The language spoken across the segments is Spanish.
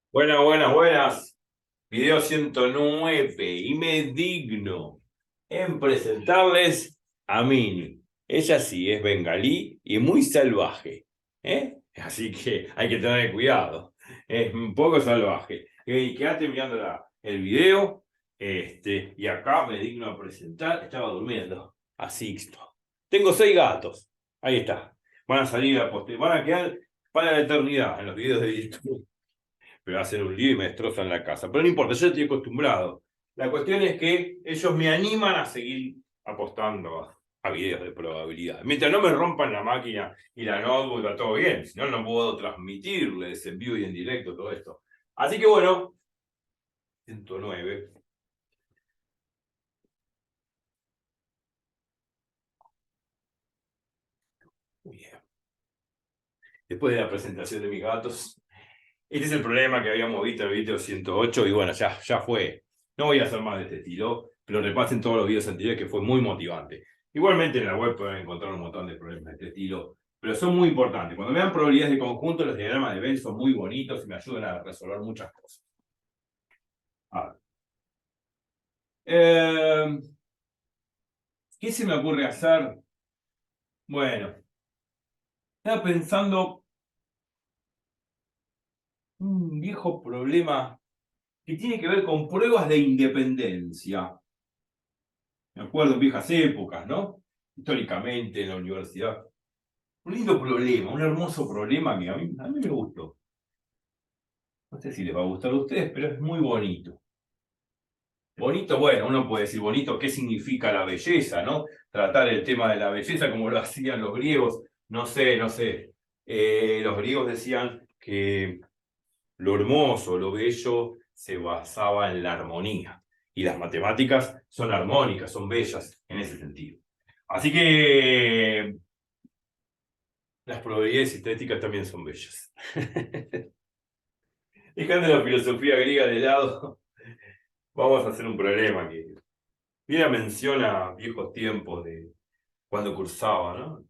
Buenas, buenas, buenas. Video 109 y me digno en presentarles a Mini. Ella sí es bengalí y muy salvaje, ¿eh? Así que hay que tener cuidado. Es un poco salvaje. Y quédate mirando el video. Y acá me digno a presentar. Estaba durmiendo a Sixto. Tengo 6 gatos. Ahí está. Van a salir van a quedar para la eternidad en los videos de YouTube. Me hacen un lío y me destrozan la casa. Pero no importa, yo estoy acostumbrado. La cuestión es que ellos me animan a seguir apostando a videos de probabilidad. Mientras no me rompan la máquina y la notebook, está todo bien. Si no, no puedo transmitirles en vivo y en directo todo esto. Así que bueno, 109. Muy bien. Después de la presentación de mis gatos, este es el problema que habíamos visto en el video 108 y bueno, ya fue. No voy a hacer más de este estilo, pero repasen todos los videos anteriores que fue muy motivante. Igualmente en la web pueden encontrar un montón de problemas de este estilo, pero son muy importantes. Cuando vean probabilidades de conjunto, los diagramas de Venn son muy bonitos y me ayudan a resolver muchas cosas. A ver. ¿Qué se me ocurre hacer? Bueno, estaba pensando un viejo problema que tiene que ver con pruebas de independencia. Me acuerdo en viejas épocas, ¿no? Históricamente en la universidad. Un lindo problema, un hermoso problema que a mí me gustó. No sé si les va a gustar a ustedes, pero es muy bonito. Bonito, bueno, uno puede decir bonito, ¿qué significa la belleza, no? Tratar el tema de la belleza como lo hacían los griegos, no sé, no sé. Los griegos decían que lo hermoso, lo bello, se basaba en la armonía. Y las matemáticas son armónicas, son bellas en ese sentido. Así que las probabilidades estéticas también son bellas. Dejando la filosofía griega de lado, vamos a hacer un problema que viene a mención a viejos tiempos de cuando cursaba, ¿no?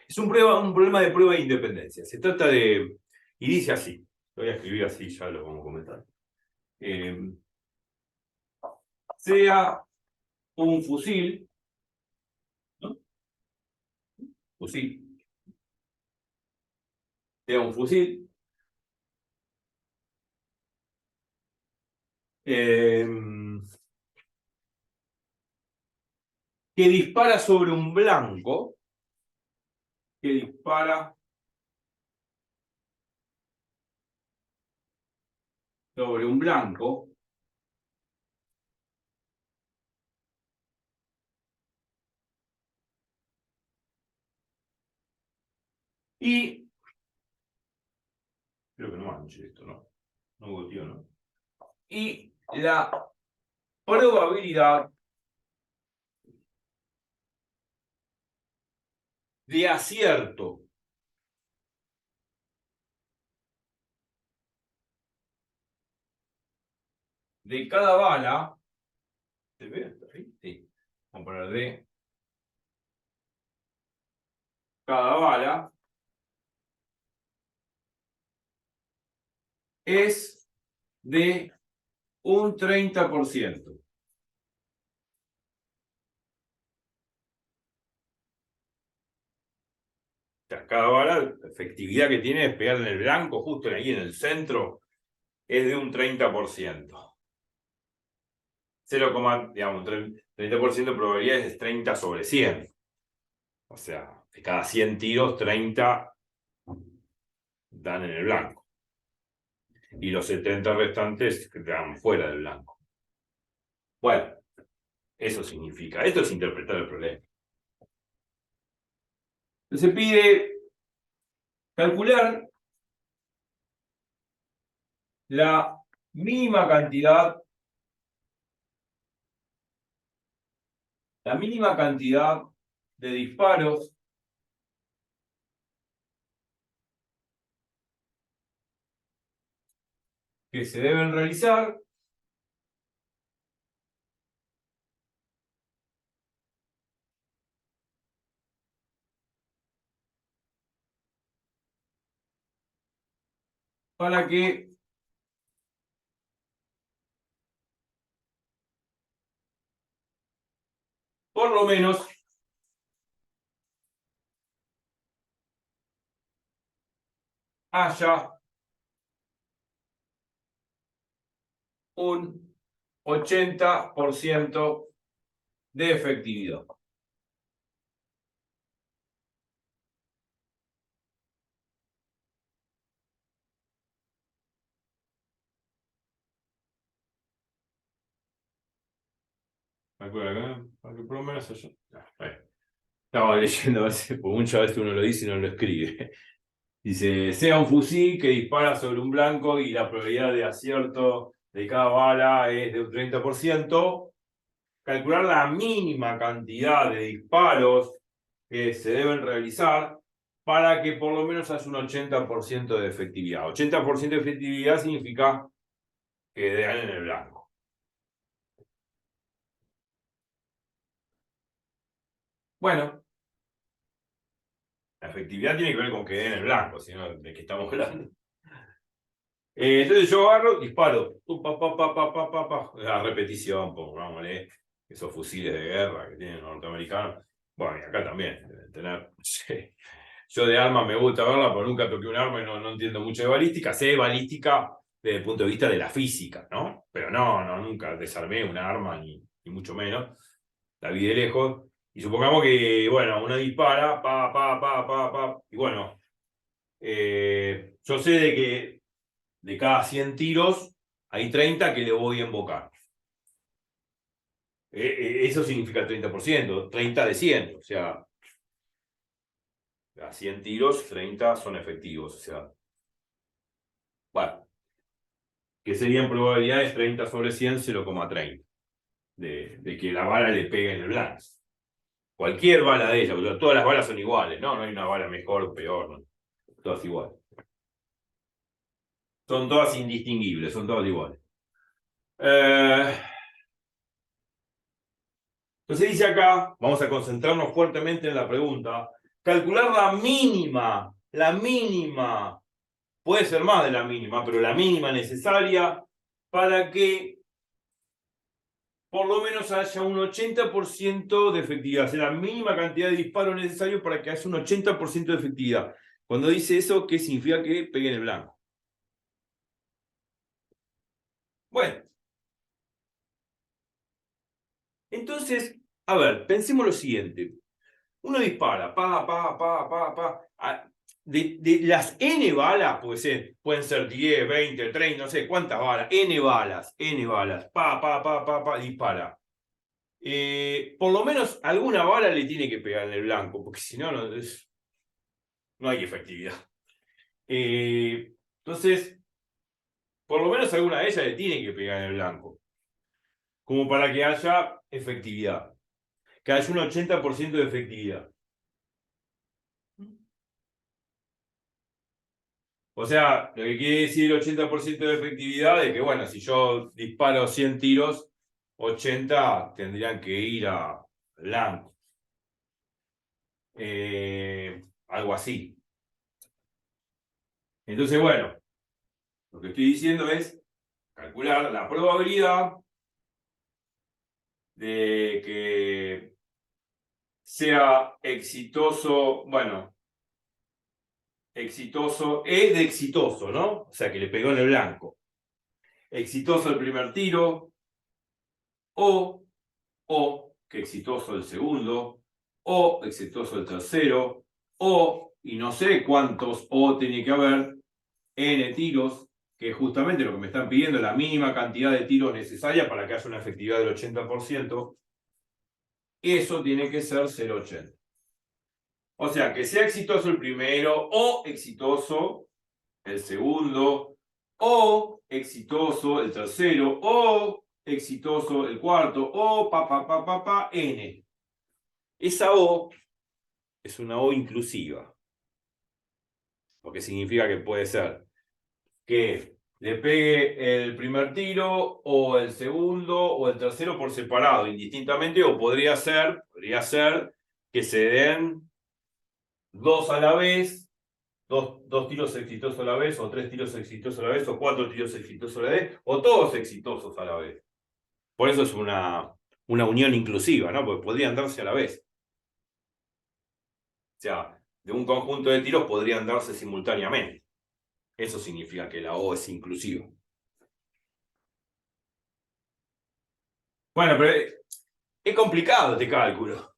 Es un problema de prueba de independencia. Se trata de, y dice así, lo voy a escribir así, ya lo vamos a comentar. Eh, sea un fusil, ¿no? Fusil, sea un fusil, eh, que dispara sobre un blanco, que dispara sobre un blanco, y creo que no manche esto, ¿no? No volteó, ¿no? Y la probabilidad de acierto de cada bala, ¿se ve hasta ahí? Sí. Vamos a poner de cada bala, es de un 30%. O sea, cada bala, la efectividad que tiene es pegar en el blanco, justo ahí en el centro, es de un 30%. 0, digamos, 30% de probabilidad es 30 sobre 100. O sea, de cada 100 tiros, 30 dan en el blanco. Y los 70 restantes quedan fuera del blanco. Bueno, eso significa. Esto es interpretar el problema. Se pide calcular la mínima cantidad, la mínima cantidad de disparos que se deben realizar para que por lo menos haya un 80% de efectividad. Para que por lo menos haya. Estaba leyendo a veces, porque muchas veces uno lo dice y no lo escribe. Dice, sea un fusil que dispara sobre un blanco y la probabilidad de acierto de cada bala es de un 30%. Calcular la mínima cantidad de disparos que se deben realizar para que por lo menos haya un 80% de efectividad. 80% de efectividad significa que den en el blanco. Bueno, la efectividad tiene que ver con que den en el blanco, sino de qué estamos hablando. Entonces yo agarro, disparo, pa, pa, pa, pa, pa, pa, pa. La repetición, pongámosle, esos fusiles de guerra que tienen los norteamericanos. Bueno, y acá también deben tener, no sé. Yo de arma me gusta verla, pero nunca toqué un arma y no entiendo mucho de balística. Sé de balística desde el punto de vista de la física, ¿no? Pero nunca desarmé un arma, ni mucho menos. La vi de lejos. Y supongamos que, bueno, uno dispara, pa, pa, pa, pa, pa. Y bueno, yo sé de que de cada 100 tiros, hay 30 que le voy a invocar. Eso significa 30%, 30 de 100. O sea, a 100 tiros, 30 son efectivos. O sea, bueno, que serían probabilidades 30 sobre 100, 0,30. De que la bala le pegue en el blanco. Cualquier bala de ella, porque todas las balas son iguales, ¿no? No hay una bala mejor o peor, ¿no? Todas iguales. Son todas indistinguibles, son todas iguales. Entonces dice acá, vamos a concentrarnos fuertemente en la pregunta, calcular la mínima, puede ser más de la mínima, pero la mínima necesaria para que por lo menos haya un 80% de efectividad, o sea, la mínima cantidad de disparos necesario para que haya un 80% de efectividad. Cuando dice eso, ¿qué significa que pegue en el blanco? Bueno, entonces, a ver, pensemos lo siguiente. Uno dispara, pa, pa, pa, pa, pa. De las N balas, pueden ser 10, 20, 30, no sé cuántas balas, N balas, pa, pa, pa, pa, pa, dispara. Por lo menos alguna bala le tiene que pegar en el blanco, porque si no, no hay efectividad. Entonces, por lo menos alguna de ellas le tiene que pegar en el blanco, como para que haya efectividad, que haya un 80% de efectividad. O sea, lo que quiere decir el 80% de efectividad es que, bueno, si yo disparo 100 tiros, 80 tendrían que ir a blanco. Algo así. Entonces, bueno, lo que estoy diciendo es calcular la probabilidad de que sea exitoso, bueno, exitoso, es de exitoso, ¿no? O sea, que le pegó en el blanco. Exitoso el primer tiro, o que exitoso el segundo, o exitoso el tercero, y no sé cuántos o tiene que haber, n tiros, que es justamente lo que me están pidiendo, la mínima cantidad de tiros necesaria para que haya una efectividad del 80%, eso tiene que ser 0,80. O sea, que sea exitoso el primero, o exitoso el segundo, o exitoso el tercero, o exitoso el cuarto, o n. Esa O es una O inclusiva, porque significa que puede ser que le pegue el primer tiro, o el segundo, o el tercero por separado, indistintamente, o podría ser que se den dos a la vez, dos tiros exitosos a la vez, o tres tiros exitosos a la vez, o cuatro tiros exitosos a la vez, o todos exitosos a la vez. Por eso es una una unión inclusiva, ¿no? Porque podrían darse a la vez. O sea, de un conjunto de tiros podrían darse simultáneamente. Eso significa que la O es inclusiva. Bueno, pero es complicado este cálculo.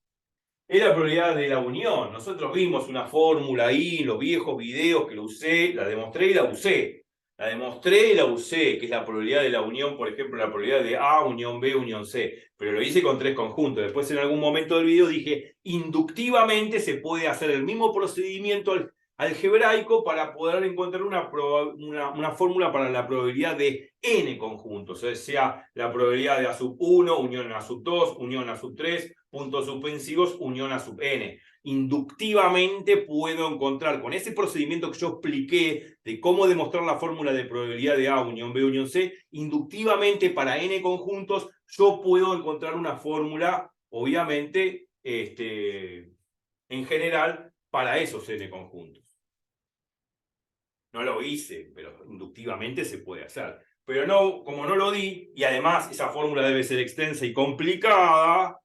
Es la probabilidad de la unión. Nosotros vimos una fórmula ahí en los viejos videos que lo usé, la demostré y la usé. La demostré y la usé, que es la probabilidad de la unión, por ejemplo, la probabilidad de A, unión B, unión C. Pero lo hice con 3 conjuntos. Después en algún momento del video dije, inductivamente se puede hacer el mismo procedimiento algebraico para poder encontrar una fórmula para la probabilidad de n conjuntos. O sea, la probabilidad de A sub 1, unión A sub 2, unión A sub 3, puntos suspensivos, unión A sub n. Inductivamente puedo encontrar, con ese procedimiento que yo expliqué de cómo demostrar la fórmula de probabilidad de A, unión B, unión C, inductivamente para n conjuntos, yo puedo encontrar una fórmula, obviamente, en general, para esos n conjuntos. No lo hice, pero inductivamente se puede hacer. Pero no, como no lo di, y además esa fórmula debe ser extensa y complicada,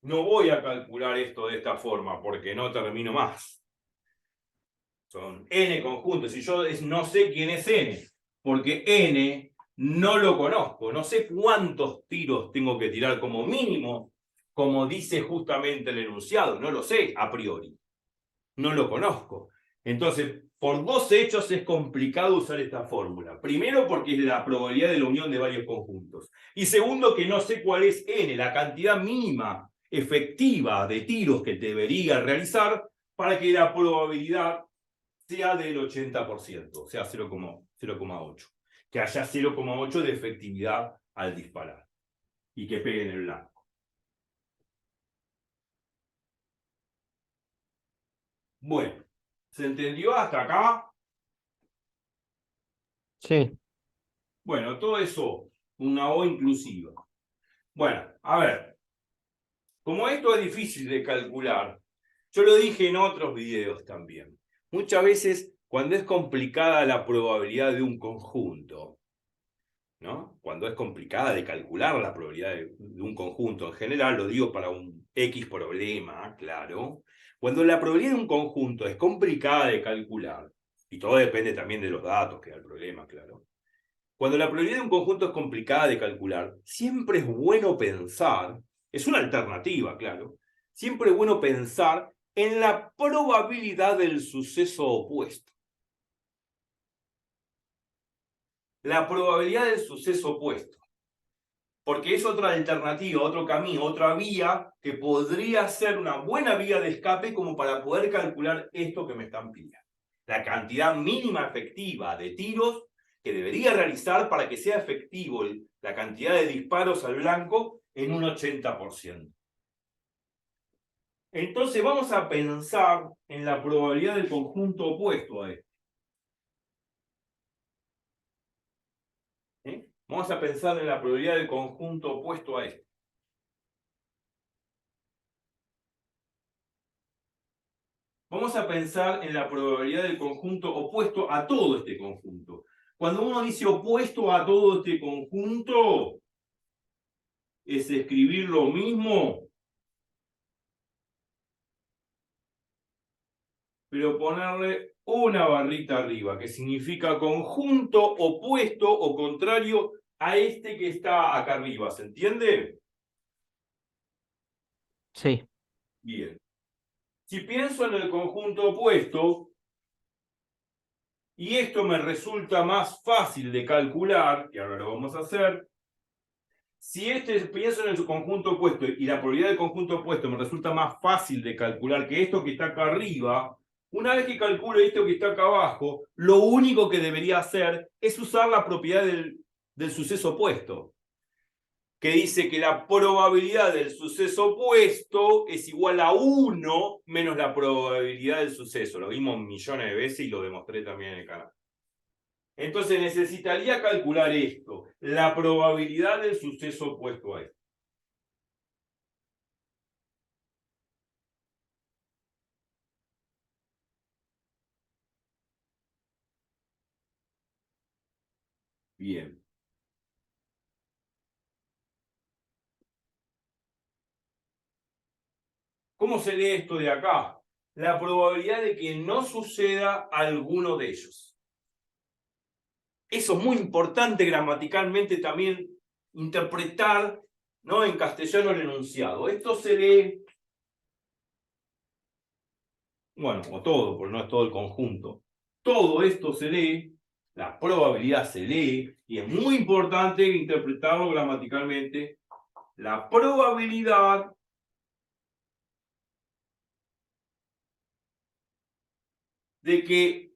no voy a calcular esto de esta forma porque no termino más. Son n conjuntos y yo no sé quién es n, porque n no lo conozco, no sé cuántos tiros tengo que tirar como mínimo, como dice justamente el enunciado, no lo sé a priori, no lo conozco. Entonces, por dos hechos es complicado usar esta fórmula. Primero, porque es la probabilidad de la unión de varios conjuntos. Y segundo, que no sé cuál es n, la cantidad mínima efectiva de tiros que debería realizar para que la probabilidad sea del 80%, o sea, 0,8. Que haya 0,8 de efectividad al disparar y que pegue en el blanco. Bueno, ¿se entendió hasta acá? Sí, Bueno, todo eso, una O inclusiva. Bueno, a ver, como esto es difícil de calcular, yo lo dije en otros videos también. Muchas veces, cuando es complicada la probabilidad de un conjunto, ¿no? Cuando es complicada de calcular la probabilidad de un conjunto en general, lo digo para un X problema, claro. Cuando la probabilidad de un conjunto es complicada de calcular, y todo depende también de los datos que da el problema, claro. Cuando la probabilidad de un conjunto es complicada de calcular, siempre es bueno pensar, es una alternativa, claro, siempre es bueno pensar en la probabilidad del suceso opuesto. La probabilidad del suceso opuesto. Porque es otra alternativa, otro camino, otra vía que podría ser una buena vía de escape como para poder calcular esto que me están pidiendo. La cantidad mínima efectiva de tiros que debería realizar para que sea efectivo la cantidad de disparos al blanco en un 80%. Entonces vamos a pensar en la probabilidad del conjunto opuesto a esto. Vamos a pensar en la probabilidad del conjunto opuesto a esto. Vamos a pensar en la probabilidad del conjunto opuesto a todo este conjunto. Cuando uno dice opuesto a todo este conjunto, es escribir lo mismo, pero ponerle una barrita arriba, que significa conjunto opuesto o contrario a este que está acá arriba. ¿Se entiende? sí, Bien. Si pienso en el conjunto opuesto, y esto me resulta más fácil de calcular, y ahora lo vamos a hacer, si pienso en el conjunto opuesto y la probabilidad del conjunto opuesto me resulta más fácil de calcular que esto que está acá arriba, una vez que calculo esto que está acá abajo, lo único que debería hacer es usar la propiedad del suceso opuesto, que dice que la probabilidad del suceso opuesto es igual a 1 menos la probabilidad del suceso. Lo vimos millones de veces y lo demostré también en el canal. Entonces necesitaría calcular esto, la probabilidad del suceso opuesto a esto. Bien. ¿Cómo se lee esto de acá? La probabilidad de que no suceda alguno de ellos. Eso es muy importante gramaticalmente también interpretar, ¿no?, en castellano el enunciado. Esto se lee, bueno, o todo, porque no es todo el conjunto. Todo esto se lee, la probabilidad se lee, y es muy importante interpretarlo gramaticalmente. La probabilidad de que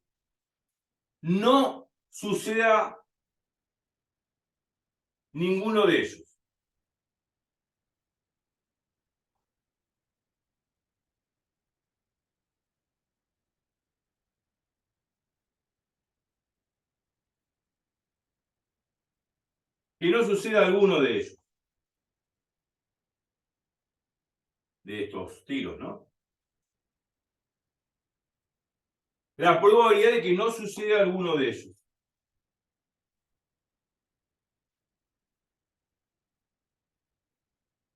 no suceda ninguno de ellos. Que no suceda alguno de ellos. De estos tiros, ¿no? La probabilidad de que no suceda alguno de ellos.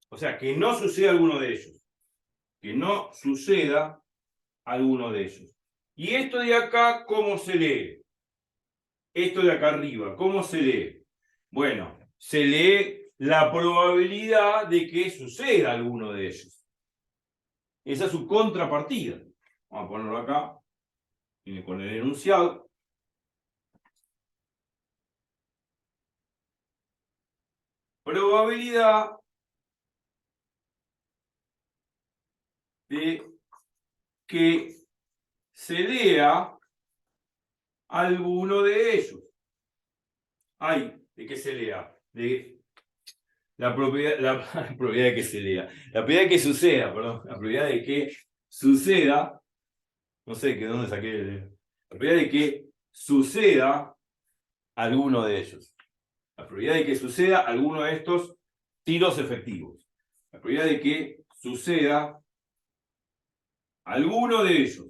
O sea, que no suceda alguno de ellos. Que no suceda alguno de ellos. Y esto de acá, ¿cómo se lee? Esto de acá arriba, ¿cómo se lee? Bueno, se lee la probabilidad de que suceda alguno de ellos. Esa es su contrapartida. Vamos a ponerlo acá. Viene con el enunciado. Probabilidad de que se lea alguno de ellos. Ay, de que se lea. De la propiedad, la probabilidad de que se lea. La probabilidad de que suceda, perdón. La probabilidad de que suceda. No sé de dónde saqué la probabilidad de que suceda alguno de ellos. La probabilidad de que suceda alguno de estos tiros efectivos. La probabilidad de que suceda alguno de ellos.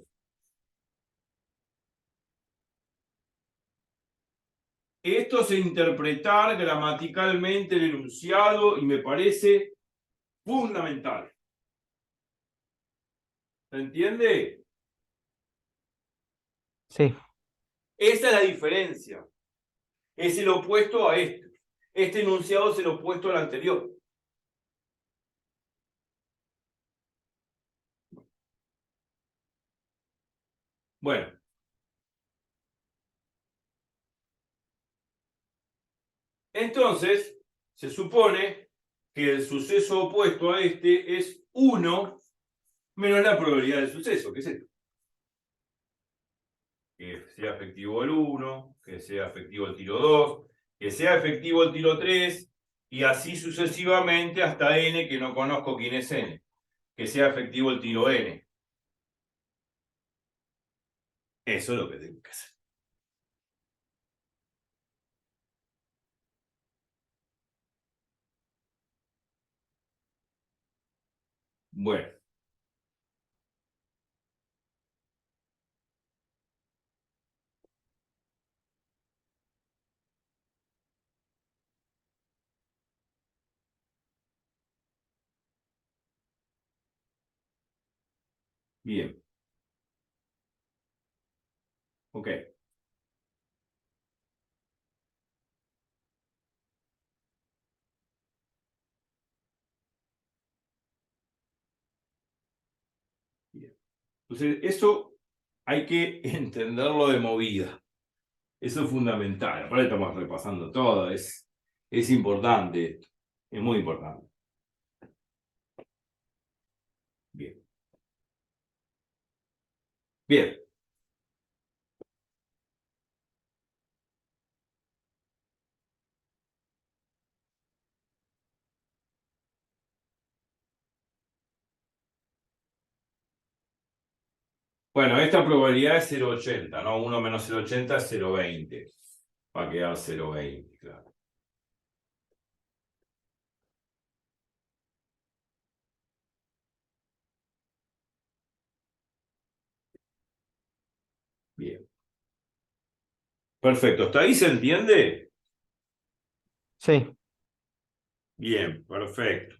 Esto es interpretar gramaticalmente el enunciado y me parece fundamental. ¿Se entiende? Sí, Esa es la diferencia. Es el opuesto a este. Este enunciado es el opuesto al anterior. Bueno. Entonces, se supone que el suceso opuesto a este es 1 menos la probabilidad del suceso, que es esto. Que sea efectivo el 1, que sea efectivo el tiro 2, que sea efectivo el tiro 3, y así sucesivamente hasta n, que no conozco quién es n. Que sea efectivo el tiro n. Eso es lo que tengo que hacer. Bueno. Bien. Ok. Bien. Entonces, eso hay que entenderlo de movida. Eso es fundamental. Aparte estamos repasando todo. Es importante esto. Es muy importante. Bien. Bien. Bueno, esta probabilidad es 0,80, ¿no? 1 menos 0,80 es 0,20. Va a quedar 0,20, claro. Bien. Perfecto. ¿Hasta ahí se entiende? sí. Bien, perfecto.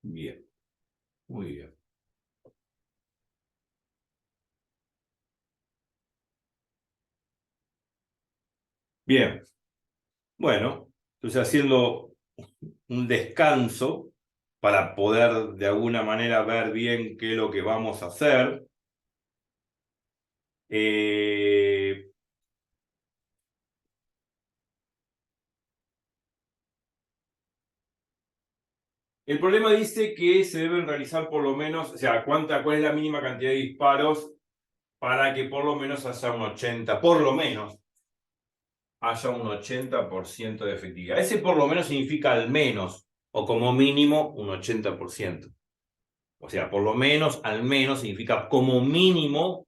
Bien, muy bien. Bien, bueno, entonces haciendo un descanso para poder de alguna manera ver bien qué es lo que vamos a hacer. El problema dice que se deben realizar por lo menos, o sea, cuál es la mínima cantidad de disparos para que por lo menos haya un 80, por lo menos haya un 80% de efectividad. Ese por lo menos significa al menos, o como mínimo, un 80%. O sea, por lo menos, al menos significa como mínimo, o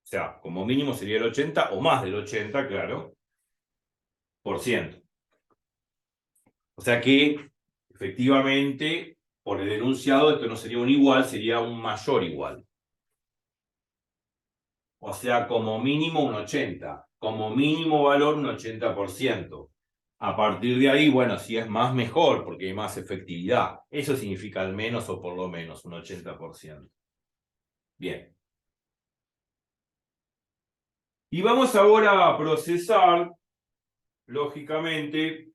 sea, como mínimo sería el 80 o más del 80, claro, por ciento. O sea que, efectivamente, por el enunciado, esto no sería un igual, sería un mayor igual. O sea, como mínimo un 80, como mínimo valor un 80%. A partir de ahí, bueno, si es más, mejor, porque hay más efectividad. Eso significa al menos o por lo menos un 80%. Bien. Y vamos ahora a procesar, lógicamente,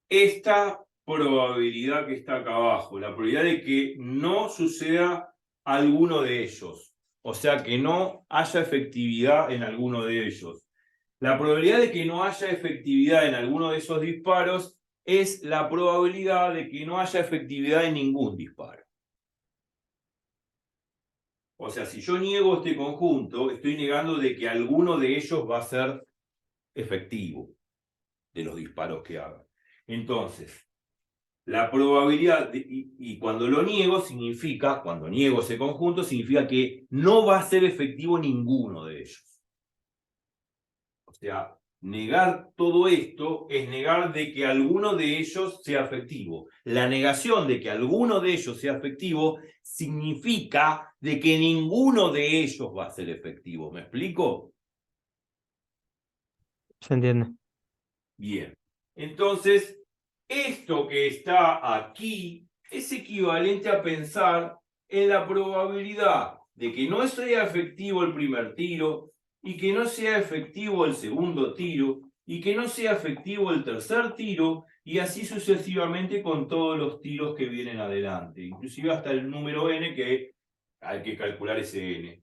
esta probabilidad que está acá abajo, la probabilidad de que no suceda alguno de ellos. O sea, que no haya efectividad en alguno de ellos. La probabilidad de que no haya efectividad en alguno de esos disparos es la probabilidad de que no haya efectividad en ningún disparo. O sea, si yo niego este conjunto, estoy negando de que alguno de ellos va a ser efectivo de los disparos que haga. Entonces, la probabilidad, y cuando lo niego significa, cuando niego ese conjunto, significa que no va a ser efectivo ninguno de ellos. O sea, negar todo esto es negar de que alguno de ellos sea efectivo. La negación de que alguno de ellos sea efectivo significa de que ninguno de ellos va a ser efectivo. ¿Me explico? Se entiende. Bien. Entonces, esto que está aquí es equivalente a pensar en la probabilidad de que no sea efectivo el primer tiro y que no sea efectivo el segundo tiro y que no sea efectivo el tercer tiro y así sucesivamente con todos los tiros que vienen adelante, inclusive hasta el número n que hay que calcular ese n.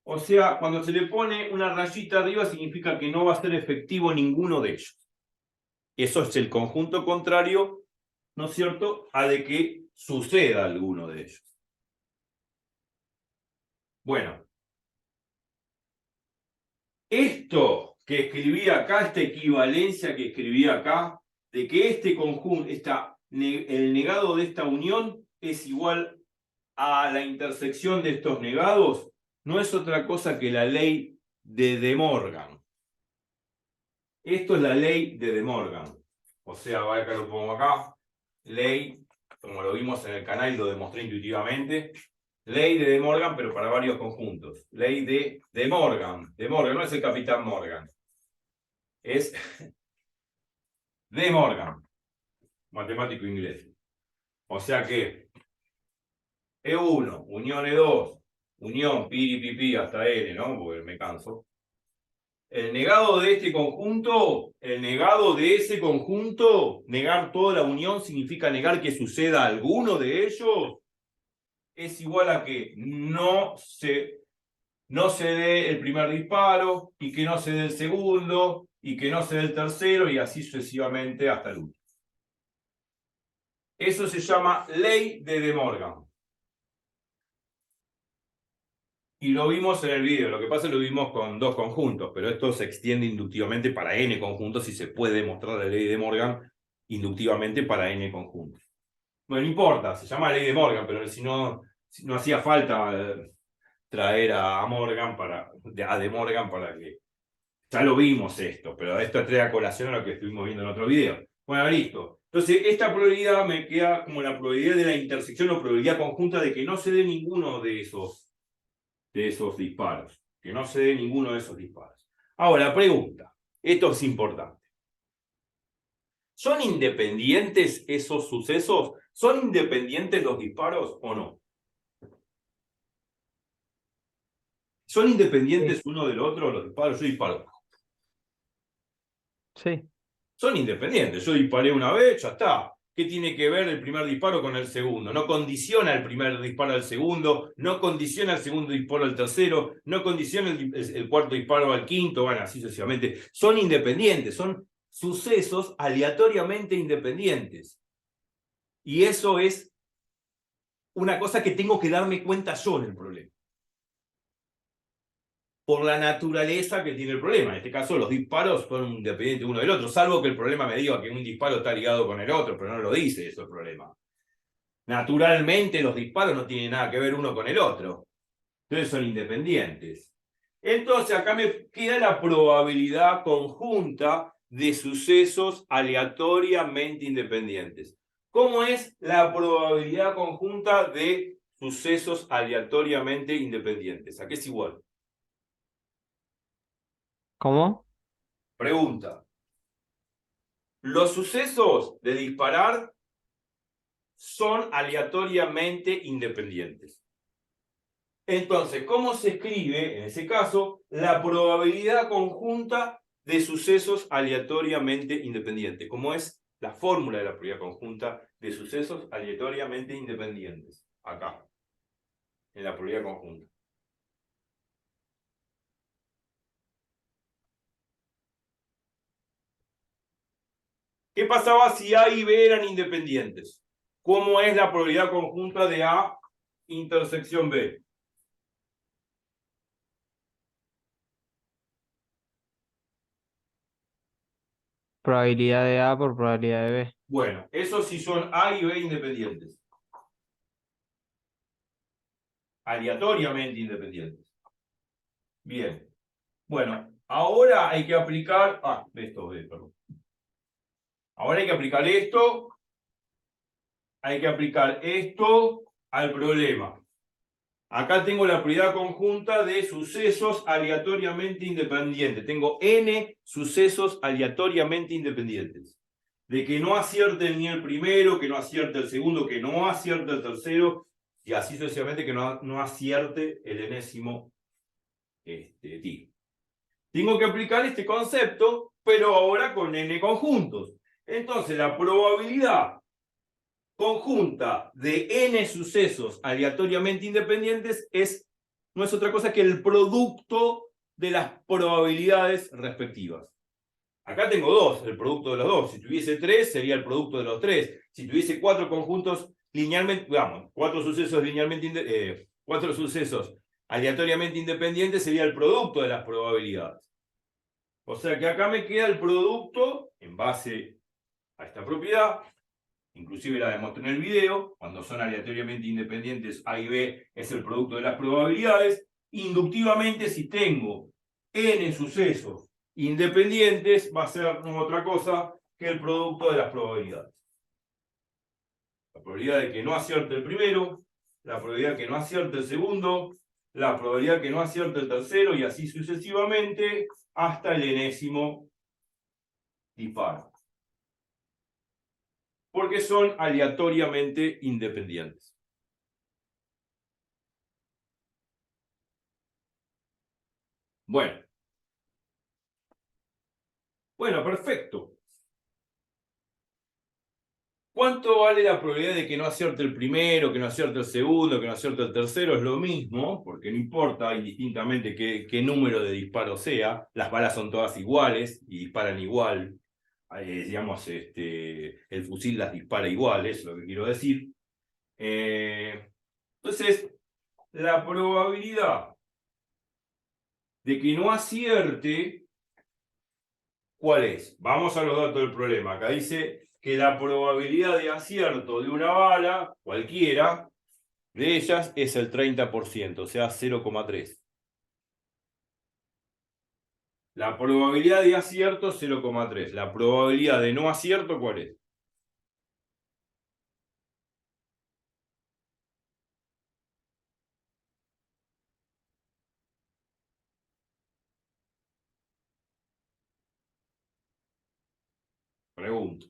O sea, cuando se le pone una rayita arriba significa que no va a ser efectivo ninguno de ellos. Eso es el conjunto contrario, ¿no es cierto?, a de que suceda alguno de ellos. Bueno, esto que escribí acá, esta equivalencia que escribí acá, de que este conjunto, el negado de esta unión es igual a la intersección de estos negados, no es otra cosa que la ley de De Morgan. Esto es la ley de De Morgan. O sea, acá lo pongo acá. Ley, como lo vimos en el canal y lo demostré intuitivamente. Ley de De Morgan, pero para varios conjuntos. Ley de De Morgan. De Morgan, no es el capitán Morgan. Es De Morgan, matemático inglés. O sea que E1, unión E2, unión pi hasta N, ¿no? Porque me canso. El negado de este conjunto, el negado de ese conjunto, negar toda la unión significa negar que suceda alguno de ellos, es igual a que no se dé el primer disparo, y que no se dé el segundo, y que no se dé el tercero, y así sucesivamente hasta el último. Eso se llama ley de De Morgan. Y lo vimos en el video, lo que pasa es que lo vimos con dos conjuntos, pero esto se extiende inductivamente para n conjuntos y se puede demostrar la ley de Morgan inductivamente para n conjuntos. Bueno, no importa, se llama ley de Morgan, pero si no hacía falta traer a Morgan a De Morgan para que... Ya lo vimos esto, pero esto trae a colación a lo que estuvimos viendo en otro video. Bueno, listo. Entonces, esta probabilidad me queda como la probabilidad de la intersección o probabilidad conjunta de que no se dé ninguno de esos disparos. Que no se dé ninguno de esos disparos. Ahora, pregunta. Esto es importante. ¿Son independientes esos sucesos? ¿Son independientes los disparos o no? ¿Son independientes Sí, uno del otro los disparos? Yo disparo. sí. Son independientes. Yo disparé una vez, ya está. ¿Qué tiene que ver el primer disparo con el segundo? No condiciona el primer disparo al segundo, no condiciona el segundo disparo al tercero, no condiciona el cuarto disparo al quinto, bueno, así sucesivamente. Son independientes, son sucesos aleatoriamente independientes. Y eso es una cosa que tengo que darme cuenta yo en el problema. Por la naturaleza que tiene el problema. En este caso, los disparos son independientes uno del otro, salvo que el problema me diga que un disparo está ligado con el otro, pero no lo dice eso el problema. Naturalmente, los disparos no tienen nada que ver uno con el otro. Entonces son independientes. Entonces, acá me queda la probabilidad conjunta de sucesos aleatoriamente independientes. ¿Cómo es la probabilidad conjunta de sucesos aleatoriamente independientes? ¿A qué es igual? ¿Cómo? Pregunta. Los sucesos de disparar son aleatoriamente independientes. Entonces, ¿cómo se escribe, en ese caso, la probabilidad conjunta de sucesos aleatoriamente independientes? ¿Cómo es la fórmula de la probabilidad conjunta de sucesos aleatoriamente independientes? Acá, en la probabilidad conjunta. ¿Qué pasaba si A y B eran independientes? ¿Cómo es la probabilidad conjunta de A intersección B? Probabilidad de A por probabilidad de B. Bueno, esos sí son A y B independientes. Aleatoriamente independientes. Bien. Bueno, ahora hay que aplicar. Esto, perdón. Ahora hay que aplicar esto. Hay que aplicar esto al problema. Acá tengo la probabilidad conjunta de sucesos aleatoriamente independientes. Tengo n sucesos aleatoriamente independientes. De que no acierte ni el primero, que no acierte el segundo, que no acierte el tercero, y así sucesivamente que no acierte el enésimo tiro. Tengo que aplicar este concepto, pero ahora con n conjuntos. Entonces, la probabilidad conjunta de n sucesos aleatoriamente independientes no es otra cosa que el producto de las probabilidades respectivas. Acá tengo dos, el producto de los dos. Si tuviese tres, sería el producto de los tres. Si tuviese cuatro conjuntos linealmente, digamos, cuatro sucesos aleatoriamente independientes, sería el producto de las probabilidades. O sea que acá me queda el producto en base a esta propiedad. Inclusive la demostré en el video. Cuando son aleatoriamente independientes, A y B es el producto de las probabilidades. Inductivamente, si tengo n sucesos independientes, va a ser no otra cosa que el producto de las probabilidades. La probabilidad de que no acierte el primero, la probabilidad de que no acierte el segundo, la probabilidad de que no acierte el tercero, y así sucesivamente hasta el enésimo disparo. Porque son aleatoriamente independientes. Bueno, perfecto. ¿Cuánto vale la probabilidad de que no acierte el primero, que no acierte el segundo, que no acierte el tercero? Es lo mismo, porque no importa indistintamente qué número de disparos sea, las balas son todas iguales y disparan igual. Digamos, el fusil las dispara igual, eso es lo que quiero decir. Entonces, la probabilidad de que no acierte, ¿cuál es? Vamos a los datos del problema. Acá dice que la probabilidad de acierto de una bala, cualquiera de ellas, es el 30%, o sea, 0,3. La probabilidad de acierto, 0,3. La probabilidad de no acierto, ¿cuál es? Pregunto.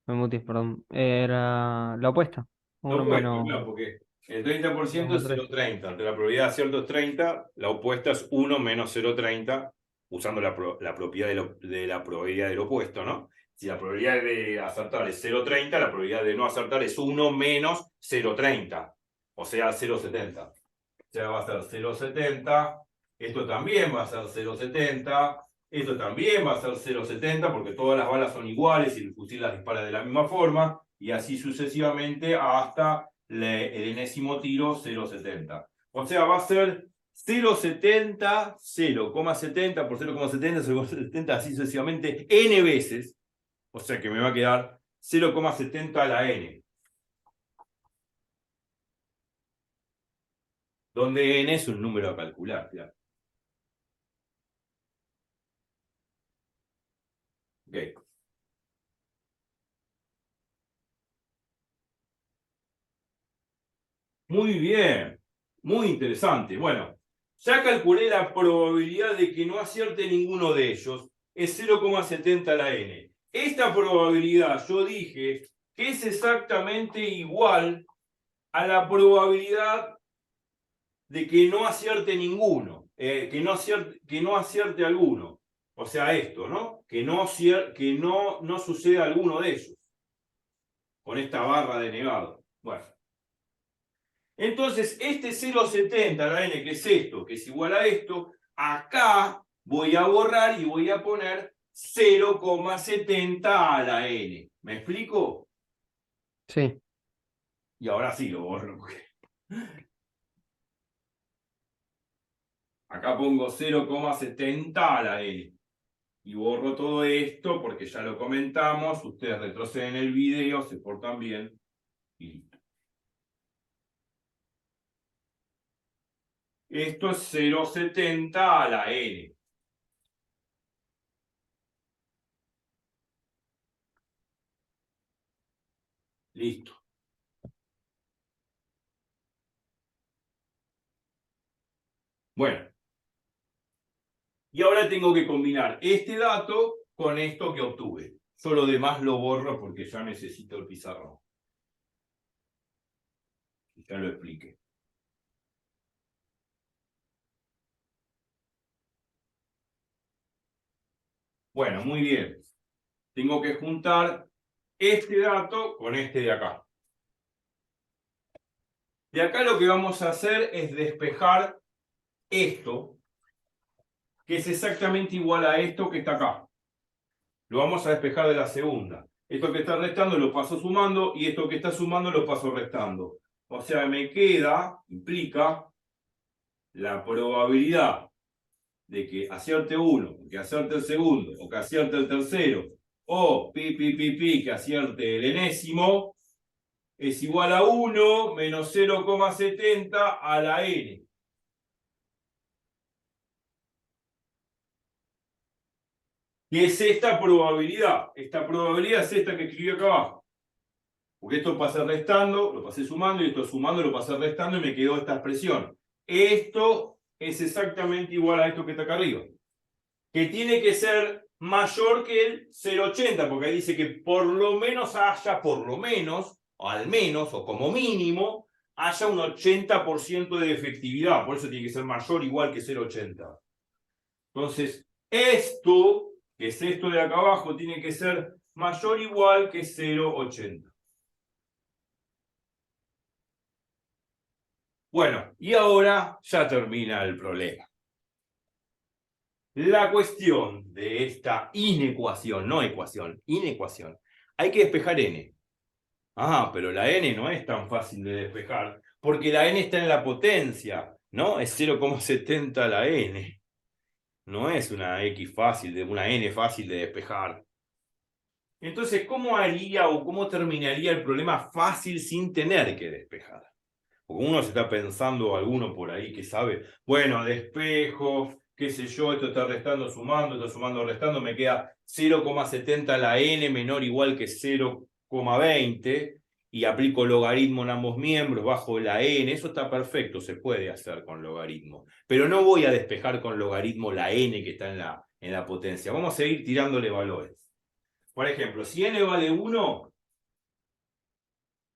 Memutis, perdón. Era la opuesta. Lo Uno opuesto, menos claro, porque el 30% es 2,3. 0,30. Ante la probabilidad de acierto es 30, la opuesta es 1 menos 0,30, usando la propiedad de la probabilidad del opuesto, ¿no? Si la probabilidad de acertar es 0,30, la probabilidad de no acertar es 1 menos 0,30, o sea, 0,70. O sea, va a ser 0,70, esto también va a ser 0,70, esto también va a ser 0,70, porque todas las balas son iguales y el fusil las dispara de la misma forma, y así sucesivamente hasta el enésimo tiro 0,70. O sea, va a ser 0,70, 0,70 por 0,70, 0,70, así sucesivamente n veces. O sea que me va a quedar 0,70 a la n. Donde n es un número a calcular, claro. Okay. Muy bien, muy interesante. Bueno, ya calculé la probabilidad de que no acierte ninguno de ellos. Es 0,70 la n. Esta probabilidad yo dije que es exactamente igual a la probabilidad de que no acierte ninguno, que no acierte alguno. O sea, esto, ¿no? Que no suceda alguno de ellos. Con esta barra de negado. Bueno. Entonces, este 0,70, la n, que es esto, que es igual a esto, acá voy a borrar y voy a poner 0,70 a la n. ¿Me explico? Sí, Y ahora sí lo borro. Acá pongo 0,70 a la n. Y borro todo esto porque ya lo comentamos. Ustedes retroceden el video, se portan bien y listo. Esto es 0,70 a la n. Listo. Bueno, y ahora tengo que combinar este dato con esto que obtuve. Yo lo demás lo borro porque ya necesito el pizarrón. Ya lo expliqué. Bueno, muy bien. Tengo que juntar este dato con este de acá. De acá lo que vamos a hacer es despejar esto, que es exactamente igual a esto que está acá. Lo vamos a despejar de la segunda. Esto que está restando lo paso sumando y esto que está sumando lo paso restando. O sea, me queda, implica, la probabilidad de que acierte uno, que acierte el segundo, o que acierte el tercero, o que acierte el enésimo, es igual a 1 menos 0,70 a la n. ¿Qué es esta probabilidad? Esta probabilidad es esta que escribí acá abajo. Porque esto pasé restando, lo pasé sumando, y esto sumando lo pasé restando y me quedó esta expresión. Esto es exactamente igual a esto que está acá arriba. Que tiene que ser mayor que el 0,80, porque ahí dice que por lo menos haya, por lo menos, o al menos, o como mínimo, haya un 80% de efectividad. Por eso tiene que ser mayor o igual que 0,80. Entonces, esto, que es esto de acá abajo, tiene que ser mayor o igual que 0,80. Bueno, y ahora ya termina el problema. La cuestión de esta inecuación, no ecuación, inecuación, hay que despejar n. Ah, pero la n no es tan fácil de despejar, porque la n está en la potencia, ¿no? Es 0,70 la n. No es una x fácil, una n fácil de despejar. Entonces, ¿cómo haría o cómo terminaría el problema fácil sin tener que despejar? Porque uno se está pensando, alguno por ahí que sabe, bueno, despejo, qué sé yo, esto está restando, sumando, restando, me queda 0,70 la n menor o igual que 0,20 y aplico logaritmo en ambos miembros, bajo la n, eso está perfecto, se puede hacer con logaritmo. Pero no voy a despejar con logaritmo la n que está en la potencia, vamos a seguir tirándole valores. Por ejemplo, si n vale 1,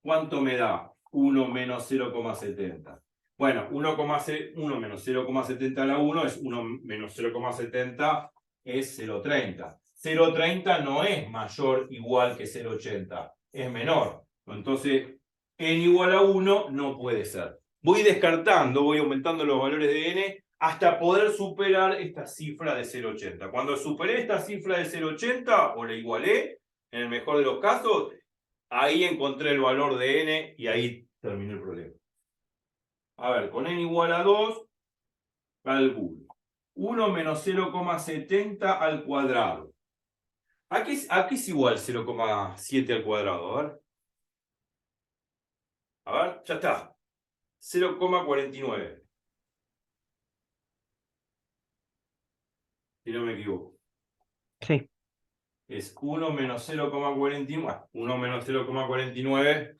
¿cuánto me da 1 menos 0,70? Bueno, 1 menos 0,70 a la 1 es 1 menos 0,70 es 0,30. 0,30 no es mayor o igual que 0,80, es menor. Entonces, n igual a 1 no puede ser. Voy descartando, voy aumentando los valores de n hasta poder superar esta cifra de 0,80. Cuando superé esta cifra de 0,80 o la igualé, en el mejor de los casos, ahí encontré el valor de n y ahí terminó el problema. A ver, con n igual a 2, calculo. 1 menos 0,70 al cuadrado. ¿A qué es igual 0,7 al cuadrado? A ver, ya está. 0,49. Si no me equivoco. Sí. Es 1 menos 0,49. 1 menos 0,49.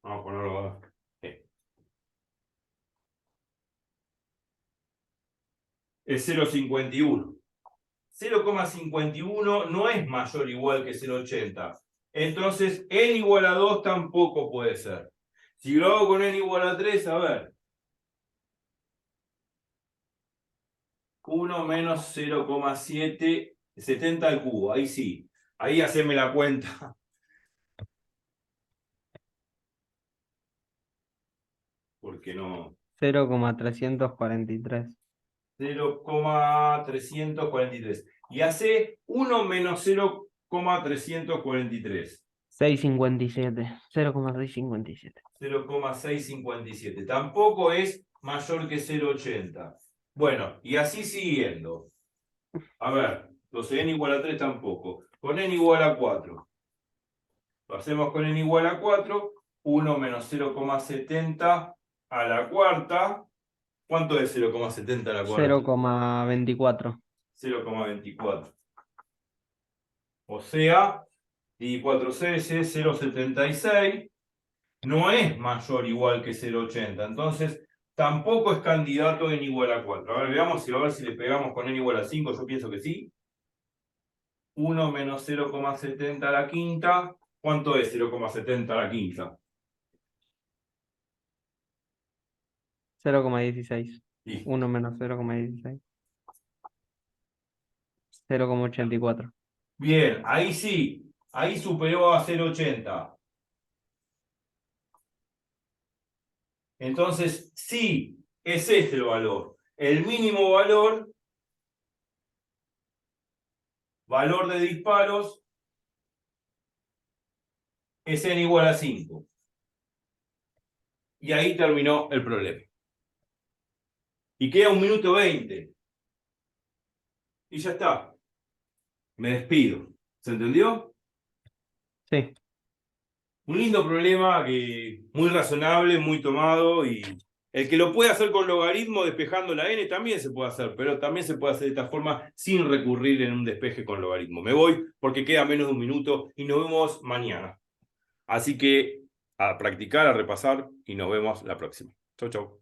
Vamos a ponerlo acá. Es 0,51. 0,51 no es mayor o igual que 0,80. Entonces, n igual a 2 tampoco puede ser. Si lo hago con n igual a 3, a ver. 1 menos 0,770 al cubo. Ahí sí. Ahí haceme la cuenta. Porque no. 0,343. 0,343. Y hace 1 menos 0,343. 657. 0,657. 0,657. Tampoco es mayor que 0,80. Bueno, y así siguiendo. A ver, entonces n igual a 3 tampoco. Con n igual a 4. Lo hacemos con n igual a 4. 1 menos 0,70 a la cuarta. ¿Cuánto es 0,70 a la cuarta? 0,24. 0,24. O sea, y 4C es 0,76. No es mayor o igual que 0,80. Entonces, tampoco es candidato n igual a 4. A ver, veamos a ver si le pegamos con n igual a 5. Yo pienso que sí. 1 menos 0,70 a la quinta. ¿Cuánto es 0,70 a la quinta? 0,16. Sí. 1 menos 0,16. 0,84. Bien, ahí sí. Ahí superó a 0,80. Entonces, sí, es este el valor. El mínimo valor de disparos, es n igual a 5. Y ahí terminó el problema. Y queda 1 minuto 20. Y ya está. Me despido. ¿Se entendió? Sí. Un lindo problema que muy razonable, muy tomado, y el que lo puede hacer con logaritmo despejando la n también se puede hacer, pero también se puede hacer de esta forma sin recurrir en un despeje con logaritmo. Me voy porque queda menos de 1 minuto y nos vemos mañana. Así que a practicar, a repasar y nos vemos la próxima. Chau, chau.